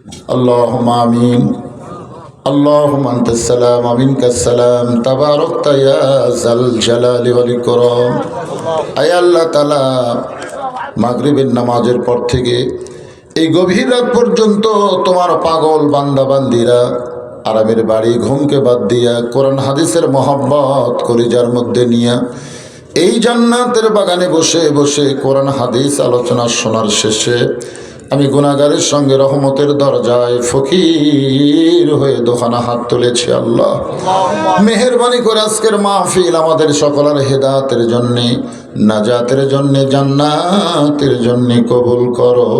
اللهم آمين اللهم أنت السلام ومنك السلام تباركت يا ذا الجلال والإكرام আয় আল্লাহ তাআলা মাগরিবের নামাজের পর থেকে এই গভীর রাত পর্যন্ত তোমার পাগল বান্দা বান্দিরা আরামের বাড়ি ঘুমকে বাদ দিয়া কোরআন হাদিসের মহব্বত কলিজার মধ্যে নিয়া এই জান্নাতের বাগানে বসে বসে কোরআন হাদিস আলোচনা শোনার শেষে আমি গুনাহগারের সঙ্গে রহমতের দরজায় ফকির হয়ে দোকানা হাত তুলেছি। আল্লাহ মেহেরবানি করে আজকের মাহফিল আমাদের সকলের হেদায়েতের জন্য, নাজাতের জন্য, জান্নাতের জন্য কবুল করো।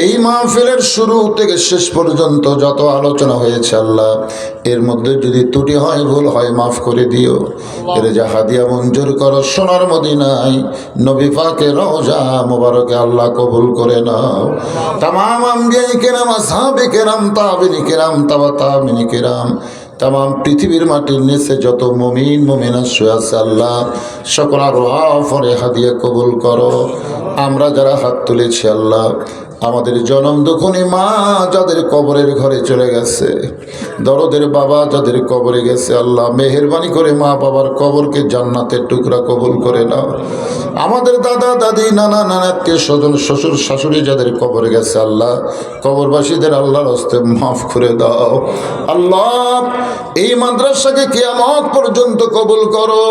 এই মাহফিলের শুরু থেকে শেষ পর্যন্ত যত আলোচনা হয়েছে আল্লাহ, এর মধ্যে যদি ত্রুটি হয়, ভুল হয়, মাফ করে দিও। এর যা হাদিয়া মঞ্জুর করো সোনার মদিনায় নবী পাকের রওজা মোবারকে আল্লাহ কবুল করে নাও। तमाम अंबिया किराम असहाबे किराम ताबिनी किराम तबा ताबिनी किराम तमाम पृथिवीर माटिर निचे যত মুমিন মুমিনা শুয়ে আছে আল্লাহ সকল রুহাফরে হাদিয়া কবুল করো। আমরা যারা হাত তুলেছি আল্লাহ, আমাদের জনম দুঃখনী মা যাদের কবরের ঘরে চলে গেছে, দরদের বাবা যাদের কবরে গেছে আল্লাহ মেহেরবানি করে মা বাবার কবরকে জান্নাতের টুকরা কবুল করে নাও। আমাদের দাদা দাদি নানা নানাত্মীয় স্বজন শ্বশুর শাশুড়ি যাদের কবরে গেছে আল্লাহ কবরবাসীদের আল্লাহর হস্তে মাফ করে দাও। আল্লাহ এই মাদ্রাসাকে কিয়ামত পর্যন্ত কবুল করো।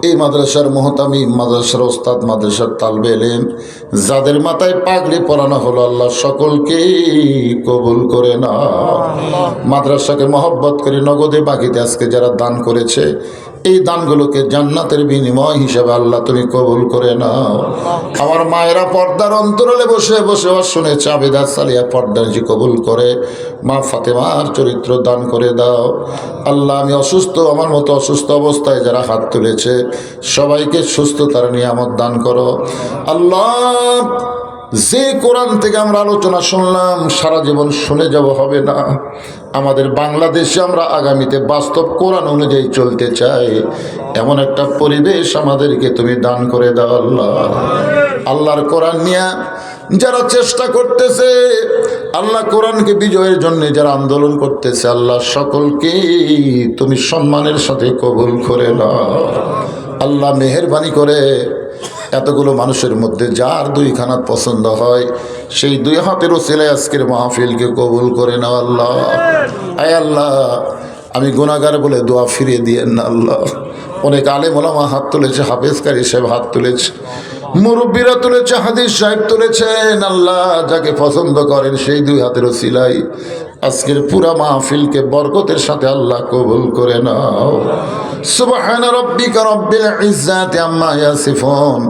এই মাদ্রাসার মুহতামিম, মাদ্রাসার ওস্তাদ, মাদ্রাসার তালবে ইলম যাদের মাথায় পাগড়ি পরানো হলো আল্লাহ সকলকে কবুল করে নাও। মাদ্রাসাকে মহব্বত করে নগদে বাকিতে আজকে যারা দান করেছে এই দানগুলোকে জান্নাতের বিনিময় হিসাবে আল্লাহ তুমি কবুল করে নাও। আমার মায়েরা পর্দার অন্তরালে বসে বসে শুনেছে আবেদা সালিয়া পর্দাজি কবুল করে। মা ফাতেমার চরিত্র দান করে দাও আল্লাহ। আমি অসুস্থ, আমার মতো অসুস্থ অবস্থায় যারা হাত তুলেছে সবাইকে সুস্থতার নিয়ামত দান করো আল্লাহ। যে কোরআন থেকে আমরা আলোচনা শুনলাম সারা জীবন শুনে যাব হবে না। আমাদের বাংলাদেশে আমরা আগামীতে বাস্তব কোরআন অনুযায়ী চলতে চাই, এমন একটা পরিবেশ আমাদেরকে তুমি দান করে দাও আল্লাহ। আল্লাহর কোরআন নিয়ে যারা চেষ্টা করতেছে আল্লাহ, কোরআনকে বিজয়ের জন্য যারা আন্দোলন করতেছে আল্লাহ সকলকে তুমি সম্মানের সাথে কবুল করে নাও আল্লাহ। মেহেরবানি করে এতগুলো মানুষের মধ্যে যার দুইখানা পছন্দ হয় সেই দুই হাতের ওসিলায় আজকের মাহফিলকে কবুল করে নাও আল্লাহ। আয় আল্লাহ আমি গুনাহগার বলে দোয়া ফিরিয়ে দিয়েন না আল্লাহ। অনেক আলেম ওলামা হাত তুলেছে, হাফেজ কারি সাহেব হাত তুলেছে, মুরব্বীরা তুলেছে, হাদিস সাহেব তুলেছেন আল্লাহ। যাকে পছন্দ করেন সেই দুই হাতের ওসিলায় আজকের পুরা মাহফিলকে বরকতের সাথে আল্লাহ কবুল করে নাও। সুবহান রাব্বিকা রাব্বিল ইজ্জাতি আম্মা ইয়াসিফুন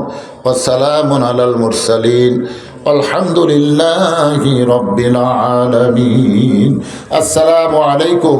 ওয়া সালামুন আলাল মুরসালিন আলহামদুলিল্লাহি রাব্বিল আলামিন। আসসালামু আলাইকুম।